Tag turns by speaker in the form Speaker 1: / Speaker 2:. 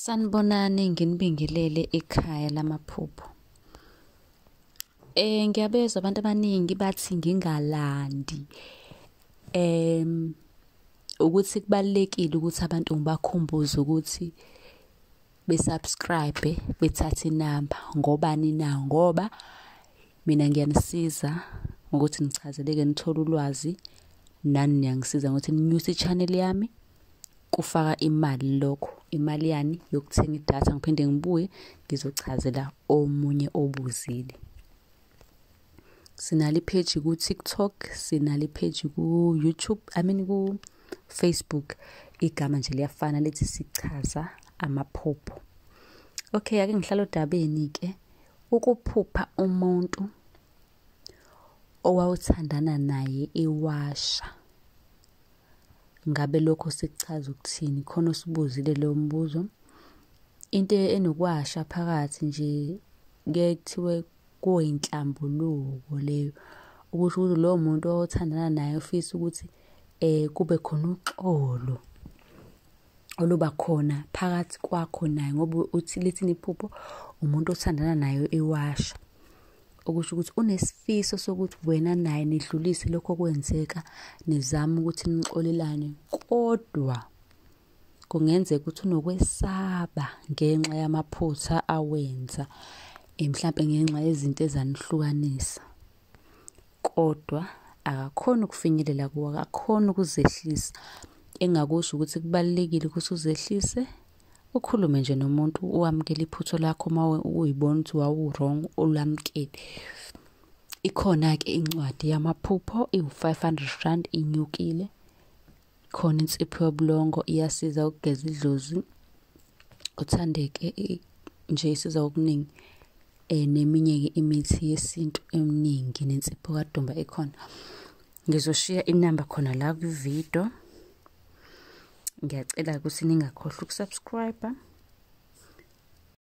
Speaker 1: Sanibonani, nginibingelele ekhaya lamaphupho. Ngiyabezwa abantu abaningi bathi ngingalandi. Ukuthi kubalulekile ukuthi abantu ngibakhumbuze ukuthi besubscribe, bethathe inamba. Ngobani na? Ngoba mina ngiyanisiza ngokuthi nichazeleke nithole ulwazi, nani niyangisiza ngokuthi ninyuse i-channel yami. Kufaka imali lokho, imali yani yokuthenga idatha, ngiphinde ngibuye ngizochazela omunye obuzile. Sinale page ku-TikTok, sinale page ku-YouTube, ku-Facebook. Igama nje liyafana lithi Sichaza Amaphupho. Okay, ake ngihlala odabeni-ke. Ukuphupha umuntu owawuthandana naye ewasha. Ngabe lokho sikuchaza ukuthini? Khona usibuzile lo mbuzo. Into enokwasha phakathi nje kuye kuthiwe kuyinhlambuluko leyo. Ukusho ukuthi lowo muntu owathandana naye ufisa ukuthi kube khona uxolo oluba khona phakathi kwakho naye, ngoba uthi lithini iphupho, umuntu othandana naye ewasha. Okusho ukuthi unesifiso sokuthi wena naye nidlulise lokho okwenzeka, nizame ukuthi nixolelane, kodwa kungenzeka ukuthi unokwesaba ngenxa yamaphutha awenza, mhlampe ngenxa yezinto ezanihlukanisa. Kodwa akakhona ukufinyelela kuwe, akakhona ukuzehlisa. Engakusho ukuthi kubalulekile ukuthi uzehlise, ukhulume nje nomuntu, uwamukele iphutho lakho uma uyibona ukuthi wawu-wrong, ulamukele. Ikhona-ke incwadi yamaphupho, iwu-R500 inyukile. Khona insipho yobulongo, iyasiza ukugeza idlozi, uthandeke nje, isiza okuningi. Neminye-ke imithi yesintu eminingi, nensipho kadumba ekhona. Ngizoshiya inamba khona la kwi-video. Ngiyacela ukuthi ningakhohlwa ukusubscribe.